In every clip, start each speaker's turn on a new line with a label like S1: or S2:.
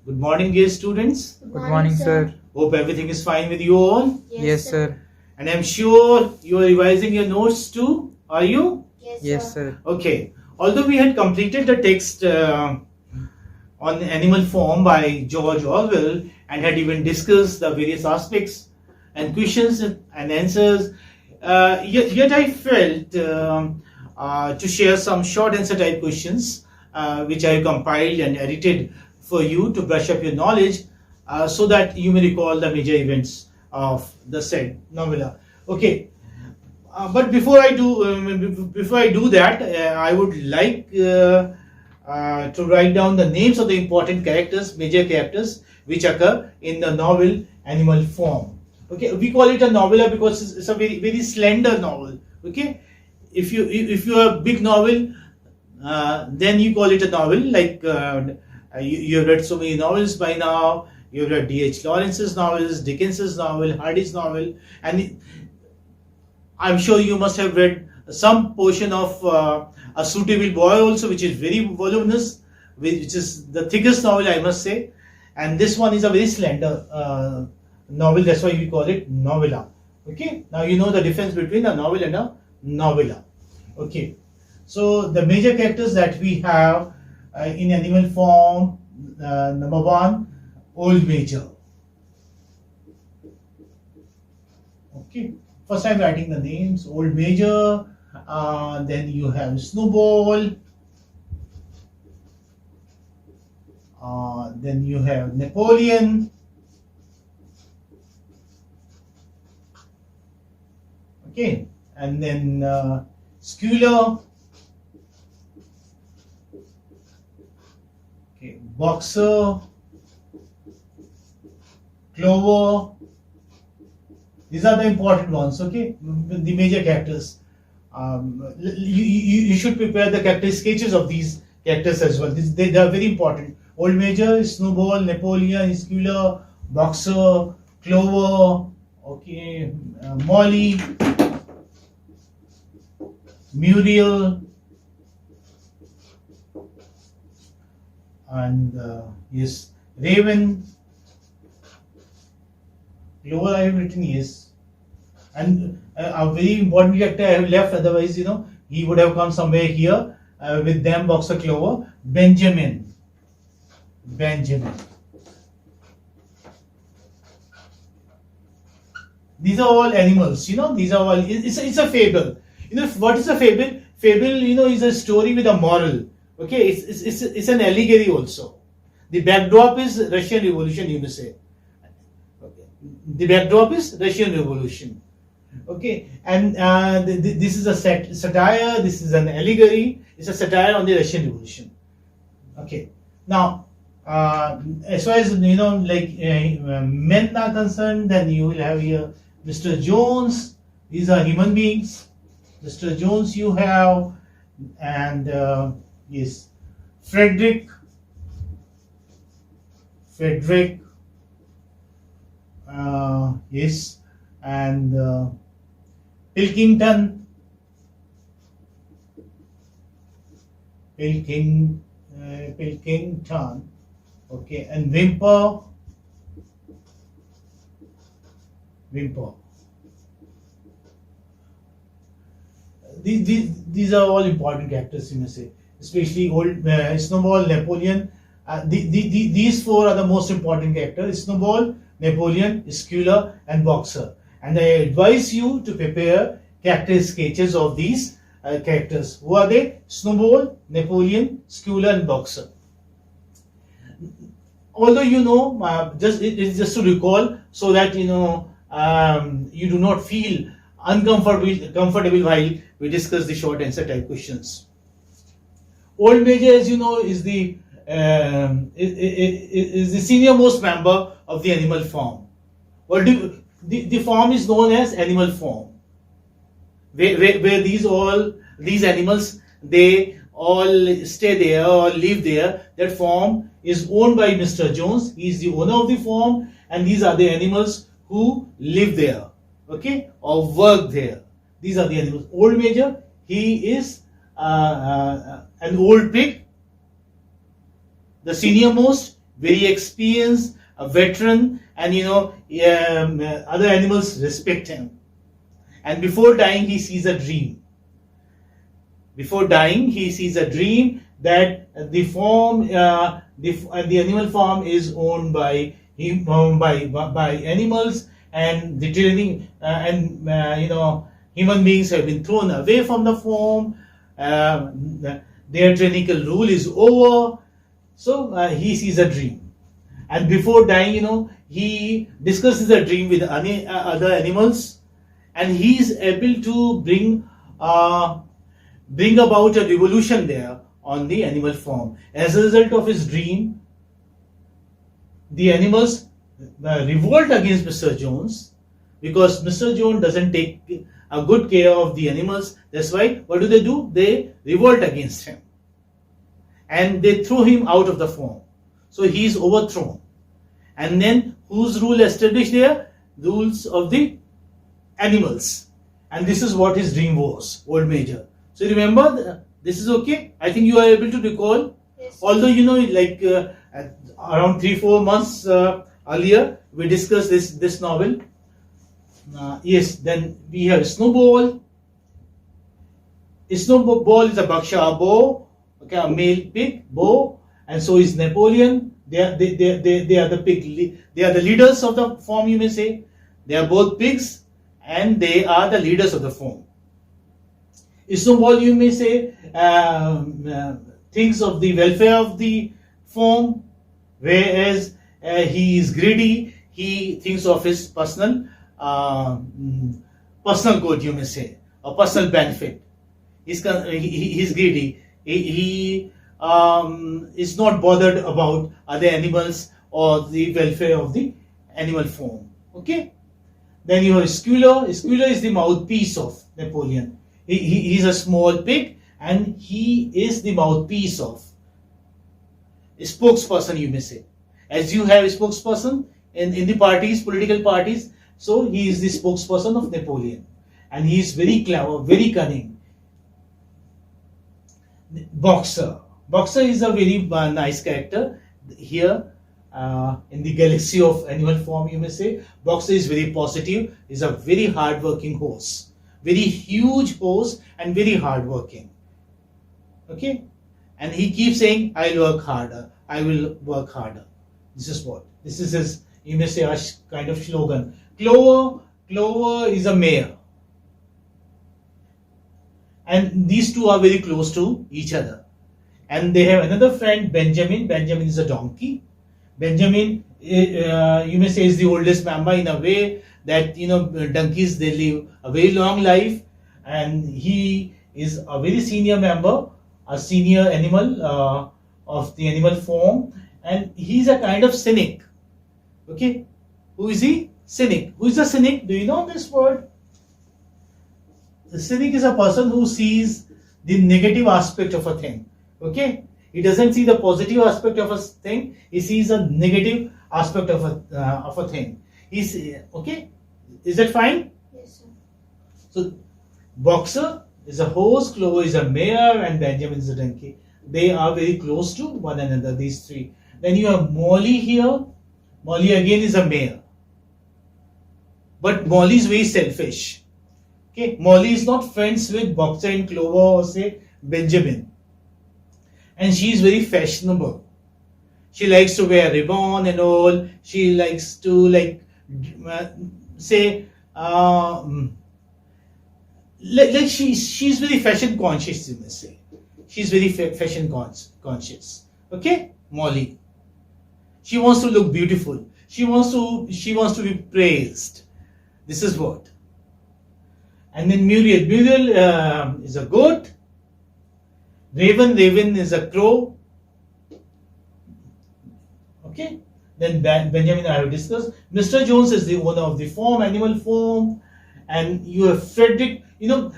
S1: Good morning, dear students.
S2: Good morning, sir.
S1: Hope everything is fine with you all.
S2: Yes, sir.
S1: And I'm sure you are revising your notes too. Are you?
S2: Yes, sir.
S1: Okay. Although we had completed the text on animal form by George Orwell and had even discussed the various aspects and questions and answers, yet I felt to share some short answer type questions which I compiled and edited for you to brush up your knowledge so that you may recall the major events of the said novella. Okay. But before I do that, I would like to write down the names of the important characters, major characters, which occur in the novel Animal Form. Okay, we call it a novella because it's a very slender novel. Okay, if you are a big novel, then you call it a novel. Like you have read so many novels by now. You have read D.H. Lawrence's novels, Dickens's novel, Hardy's novel, and I'm sure you must have read some portion of A Suitable Boy also, which is very voluminous, which is the thickest novel, I must say. And this one is a very slender novel, that's why we call it novella. Okay, now you know the difference between a novel and a novella. Okay, so the major characters that we have in Animal Form, number one, Old Major. Okay. First I'm writing the names, Old Major, then you have Snowball, then you have Napoleon, okay, and then Sculler, okay, Boxer, Clover. These are the important ones, okay? The major characters. You should prepare the character sketches of these characters as well. They are very important. Old Major, Snowball, Napoleon, Sculler, Boxer, Clover, okay, Molly, Muriel, and yes, Raven. Clover I have written, yes, and a very important character I have left, otherwise, you know, he would have come somewhere here with them, Boxer, Clover, Benjamin. These are all animals, you know, these are all, it's a fable. You know, what is a fable? Fable, you know, is a story with a moral, okay, it's an allegory also. The backdrop is Russian Revolution, you may say. The backdrop is Russian Revolution. Okay, and this is a satire. This is an allegory. It's a satire on the Russian Revolution. Okay, now as far as you know, like men are concerned, then you will have here Mr. Jones. These are human beings. Mr. Jones you have, and yes, Frederick. Yes, and Pilkington, okay, and Whimper. These are all important characters, you may say, especially Old Snowball, Napoleon. These four are the most important characters: Snowball, Napoleon, Sculler, and Boxer. And I advise you to prepare character sketches of these characters. Who are they? Snowball, Napoleon, Sculler, and Boxer. Although you know, it's just to recall, so that you know you do not feel comfortable while we discuss the short answer type questions. Old Major, as you know, is the senior most member of the animal form. Well, the form is known as animal form, where these animals, they all stay there or live there. That form is owned by Mr. Jones. He is the owner of the farm, and these are the animals who live there, okay, or work there. These are the animals. Old Major, he is an old pig, the senior most, very experienced, a veteran, and other animals respect him. And before dying, he sees a dream. Before dying, he sees a dream that the animal farm is owned by him, by animals, and the training human beings have been thrown away from the farm. Their tyrannical rule is over. So he sees a dream, and before dying, he discusses the dream with other animals, and he is able to bring about a revolution there on the animal farm. As a result of his dream, the animals revolt against Mr. Jones, because Mr. Jones doesn't take a good care of the animals. That's why, what do? They revolt against him, and they throw him out of the farm. So he is overthrown. And then whose rule established there? Rules of the animals. And this is what his dream was, old Major. So remember, this is okay? I think you are able to recall.
S3: Yes.
S1: Although, around 3-4 months earlier, we discussed this novel. Yes, then we have Snowball. Snowball is a Berkshire bow, okay, a male pig bow, and so is Napoleon. They are the pig. They are the leaders of the farm, you may say. They are both pigs, and they are the leaders of the farm. Snowball, you may say, thinks of the welfare of the farm, whereas he is greedy. He thinks of his personal good, you may say, or personal benefit. He's greedy. He is not bothered about other animals or the welfare of the animal farm. Okay. Then you have Squealer. Squealer is the mouthpiece of Napoleon. He's a small pig, and he is the mouthpiece of a spokesperson, you may say. As you have a spokesperson in the parties, political parties, so he is the spokesperson of Napoleon, and he is very clever, very cunning. Boxer. Boxer is a very nice character here in the galaxy of animal form, you may say. Boxer is very positive, is a very hard-working horse. Very huge horse and very hard-working. Okay? And he keeps saying, I'll work harder. I will work harder. This is what? This is his, you may say, a kind of slogan. Clover is a mare. And these two are very close to each other. And they have another friend, Benjamin. Benjamin is a donkey. Benjamin, you may say, is the oldest member in a way that, donkeys, they live a very long life. And he is a very senior member, a senior animal of the animal form. And he's a kind of cynic. Okay? Who is he? Cynic. Who is a cynic? Do you know this word? The cynic is a person who sees the negative aspect of a thing. Okay? He doesn't see the positive aspect of a thing. He sees a negative aspect of a thing. He's okay. Is that fine?
S3: Yes, sir.
S1: So, Boxer is a horse, Clover is a mare, and Benjamin is a donkey. They are very close to one another, these three. Then you have Molly here. Molly again is a mare. But Molly is very selfish. Okay, Molly is not friends with Boxer and Clover or say Benjamin. And she is very fashionable. She likes to wear ribbon and all. She likes to she's very fashion conscious, you may say. She's very fashion conscious. Okay, Molly. She wants to look beautiful. She wants to be praised. This is what. And then Muriel. Muriel is a goat. Raven is a crow. Okay. Then Benjamin I have discussed. Mr. Jones is the owner of the farm, animal farm. And you have Frederick. We have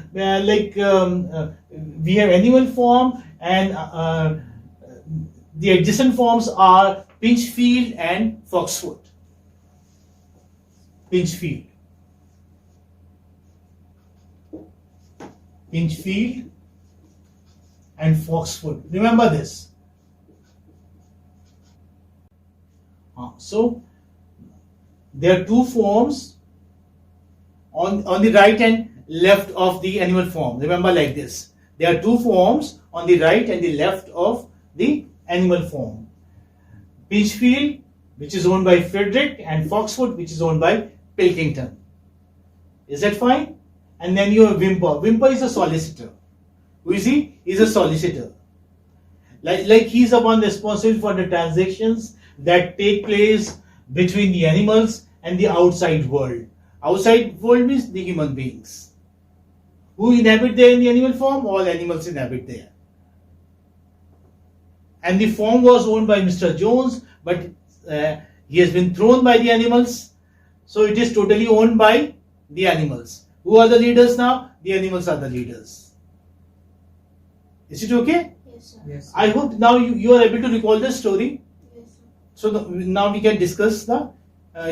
S1: animal farm, and the adjacent farms are Pinchfield and Foxwood. Pinchfield and Foxwood. Remember this. So there are two forms on the right and left of the animal form. Remember, like this. There are two forms on the right and the left of the animal form. Pinchfield, which is owned by Frederick, and Foxwood, which is owned by Pilkington. Is that fine? And then you have Whymper. Whymper is a solicitor. Who is he? He is a solicitor. Like he is the one responsible for the transactions that take place between the animals and the outside world. Outside world means the human beings. Who inhabit there in the animal form? All animals inhabit there. And the form was owned by Mr. Jones, but he has been thrown by the animals. So it is totally owned by the animals. Who are the leaders now? The animals are the leaders. Is it okay?
S3: Yes, sir.
S2: Yes.
S1: I hope now you are able to recall the story.
S3: Yes, sir.
S1: So now we can discuss the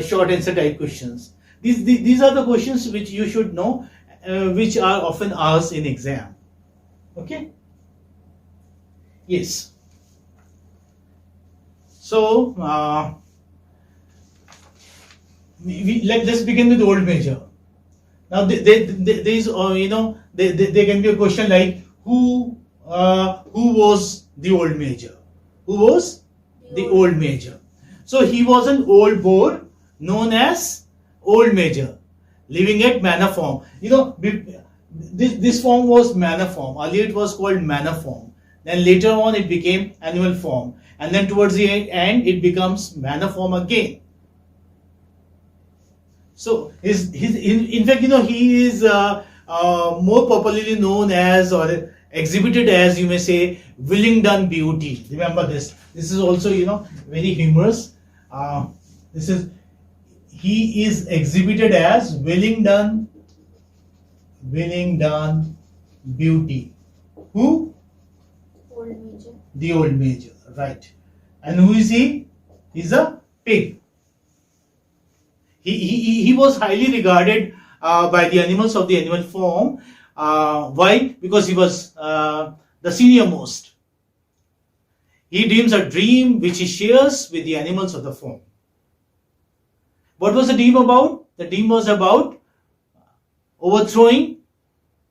S1: short answer type questions. These are the questions which you should know, which are often asked in exam. Okay? Yes. So let's begin with old major. Now there is there can be a question like who was the old major? Who was the old major? So he was an old boar known as old major, living at manor form. This form was manor form. Earlier it was called manor form. Then later on it became animal form. And then towards the end it becomes manor form again. So in fact, he is more popularly known as or exhibited as, you may say, Willingdon Beauty. Remember this. This is also, very humorous. He is exhibited as Willingdon Beauty. Who?
S3: Old major.
S1: The old major, right. And who is he? He's a pig. He was highly regarded by the animals of the animal form. Why? Because he was the senior most. He dreams a dream which he shares with the animals of the form. What was the dream about? The dream was about overthrowing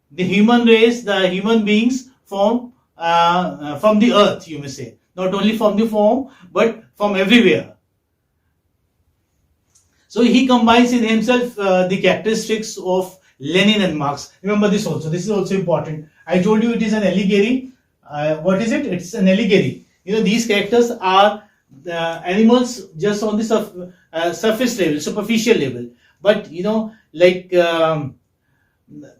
S1: the human race, the human beings from the earth, you may say. Not only from the form, but from everywhere. So he combines in himself the characteristics of Lenin and Marx. Remember this also. This is also important. I told you it is an allegory. What is it? It's an allegory. These characters are animals just on the surface level, superficial level. But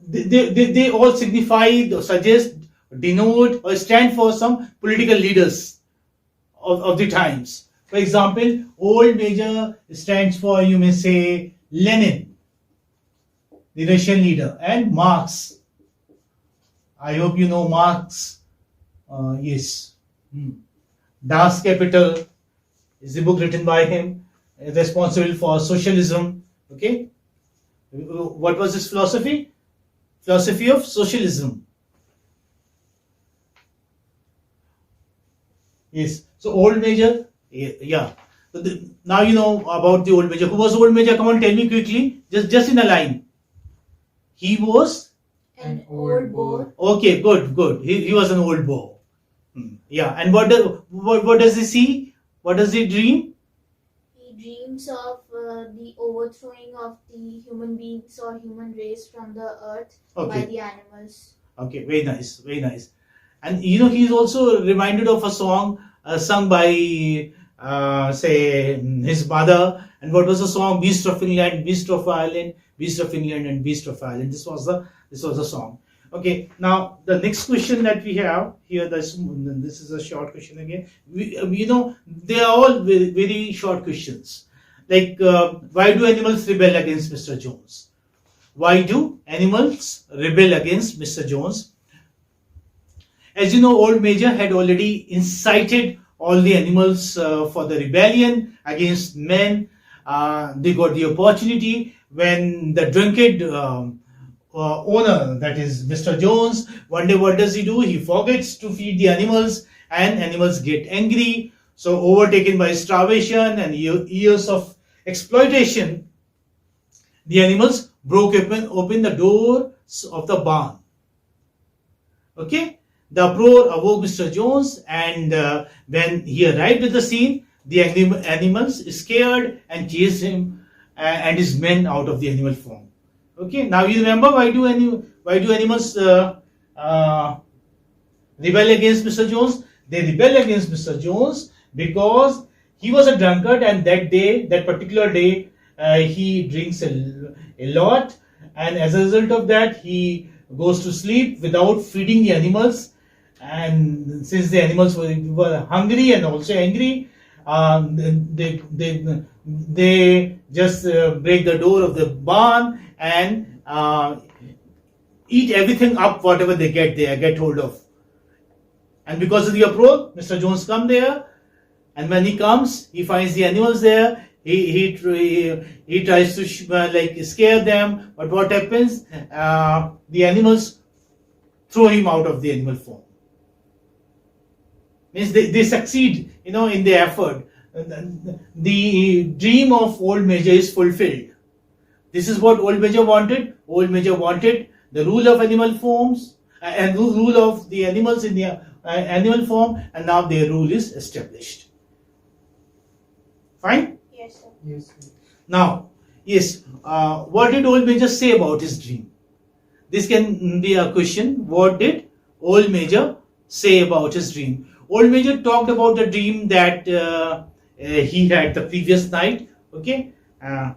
S1: they all signify, suggest, denote, or stand for some political leaders of the times. For example, old major stands for, you may say, Lenin, the Russian leader, and Marx. I hope you know Marx. Yes. Das Kapital is the book written by him, responsible for socialism. Okay. What was his philosophy? Philosophy of socialism. Yes. So old major. Yeah. So now you know about the old major. Who was old major? Come on, tell me quickly. Just in a line. He was
S3: An old boar.
S1: okay. Good. He was an old boar. Yeah. And what does he see? What does he dream?
S3: He dreams of the overthrowing of the human beings or human race from the earth
S1: Okay.
S3: by the animals.
S1: Okay. Very nice. Very nice. And he is also reminded of a song sung by say his mother. And what was the song? Beast of England, Beast of Ireland, Beast of England, and Beast of Ireland. This was the song. Okay. Now the next question that we have here, this is a short question again. They are all very, very short questions. Like why do animals rebel against Mr. Jones? Why do animals rebel against Mr. Jones? As you know, old major had already incited all the animals for the rebellion against men. They got the opportunity when the drunkard owner, that is Mr. Jones, one day what does he do? He forgets to feed the animals and animals get angry. So overtaken by starvation and years of exploitation, the animals broke open the doors of the barn. Okay, the uproar awoke Mr. Jones, and when he arrived at the scene, the animals scared and chased him and his men out of the animal form. Okay, now you remember why do animals rebel against Mr. Jones? They rebel against Mr. Jones because he was a drunkard, and that particular day, he drinks a lot, and as a result of that, he goes to sleep without feeding the animals. And since the animals were hungry and also angry, they just break the door of the barn and eat everything up, whatever they get hold of. And because of the uproar, Mr. Jones comes there, and when he comes, he finds the animals there. He tries to scare them, but what happens? The animals throw him out of the animal form. Means they succeed, in their effort. The dream of Old Major is fulfilled. This is what Old Major wanted. Old Major wanted the rule of animal forms and rule of the animals in the animal form, and now their rule is established. Fine?
S3: Yes, sir.
S2: Yes, sir.
S1: Now, yes, what did Old Major say about his dream? This can be a question. What did Old Major say about his dream? Old Major talked about the dream that he had the previous night, okay,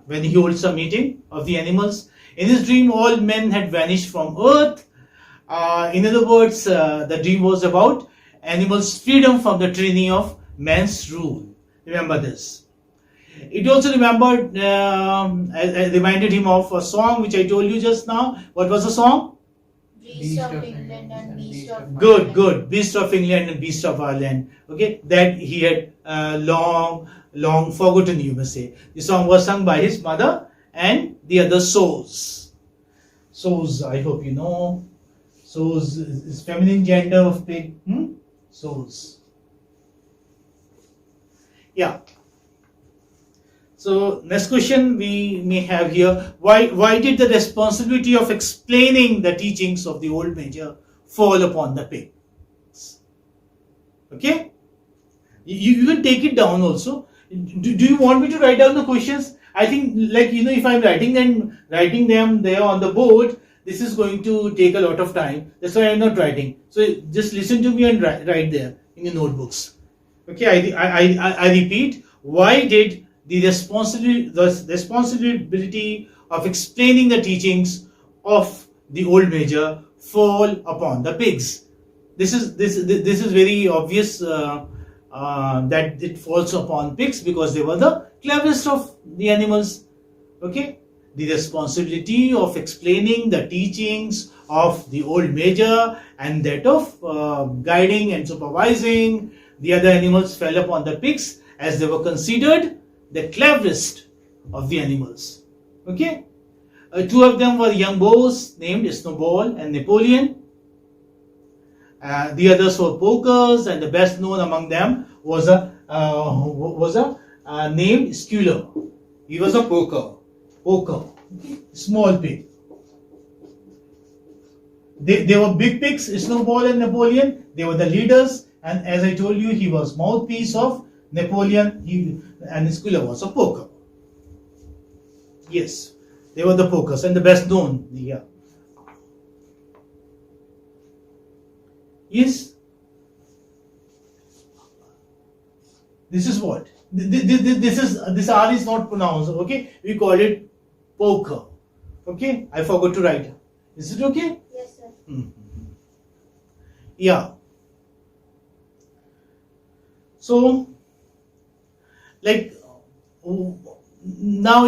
S1: when he holds a meeting of the animals. In his dream, all men had vanished from earth. In other words, the dream was about animals' freedom from the tyranny of man's rule. Remember this. It also reminded him of a song which I told you just now. What was the song?
S3: Beast of England and Beast of
S1: Good,
S3: Ireland.
S1: good. Beast of England and Beast of Ireland. Okay, that he had long forgotten, you may say. The song was sung by his mother and the other sows. Sows, I hope you know. Sows is feminine gender of pig. Sows. Yeah. So next question we may have here: Why did the responsibility of explaining the teachings of the Old Major fall upon the pigs? Okay, you can take it down also. Do you want me to write down the questions? I think, if I'm writing them there on the board, this is going to take a lot of time. That's why I'm not writing. So just listen to me and write there in your notebooks. Okay, I repeat. Why did the responsibility of explaining the teachings of the Old Major fall upon the pigs? This is very obvious that it falls upon pigs because they were the cleverest of the animals. Okay, the responsibility of explaining the teachings of the Old Major and that of guiding and supervising the other animals fell upon the pigs, as they were considered the cleverest of the animals. Okay, two of them were young boys named Snowball and Napoleon. The others were pokers, and the best known among them was a named Sculler. He was a poker, small pig. They were big pigs, Snowball and Napoleon. They were the leaders, and as I told you, he was mouthpiece of Napoleon, and Sculler was a poker. Yes, they were the pokers and the best known. Yeah. Yes. This is what? This R is not pronounced. Okay, we call it poker. Okay, I forgot to write. Is it okay?
S3: Yes, sir.
S1: Yeah. So, now,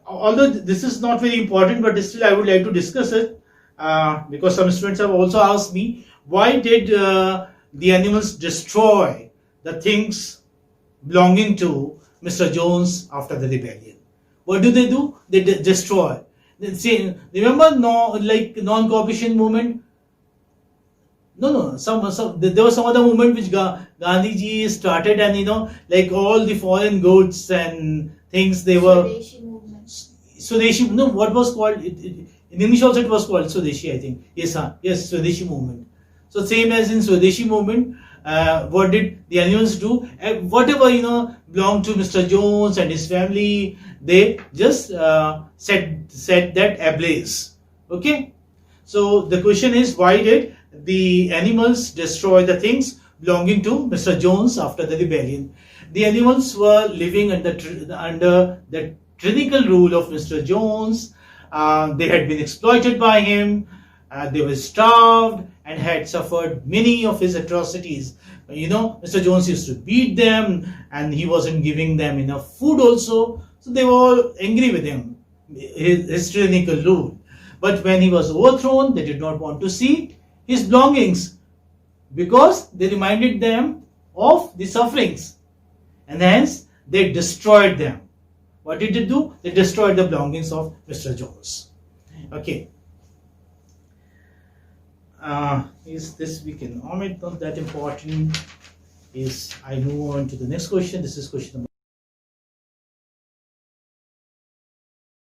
S1: although this is not very important, but still I would like to discuss it because some students have also asked me, why did the animals destroy the things belonging to Mr. Jones after the rebellion? What do? They destroy. They say, remember non-cooperation movement? No. There was some other movement which Gandhiji started, and like all the foreign goods and things, they were
S3: Swadeshi movement.
S1: Swadeshi. No, what was called in English also it was called Swadeshi, I think. Yes, yes, Swadeshi movement. So same as in Swadeshi movement, what did the animals do? Whatever belonged to Mr. Jones and his family, they just set that ablaze. Okay. So the question is, why did the animals destroy the things belonging to Mr. Jones after the rebellion? The animals were living under the tyrannical rule of Mr. Jones. They had been exploited by him. They were starved and had suffered many of his atrocities. Mr. Jones used to beat them, and he wasn't giving them enough food also. So they were all angry with him, his tyrannical rule. But when he was overthrown, they did not want to see his belongings because they reminded them of the sufferings, and hence they destroyed them. What did they do? They destroyed the belongings of Mr. Jones. Okay. Is this week in Omid not that important? I move on to the next question. This is question number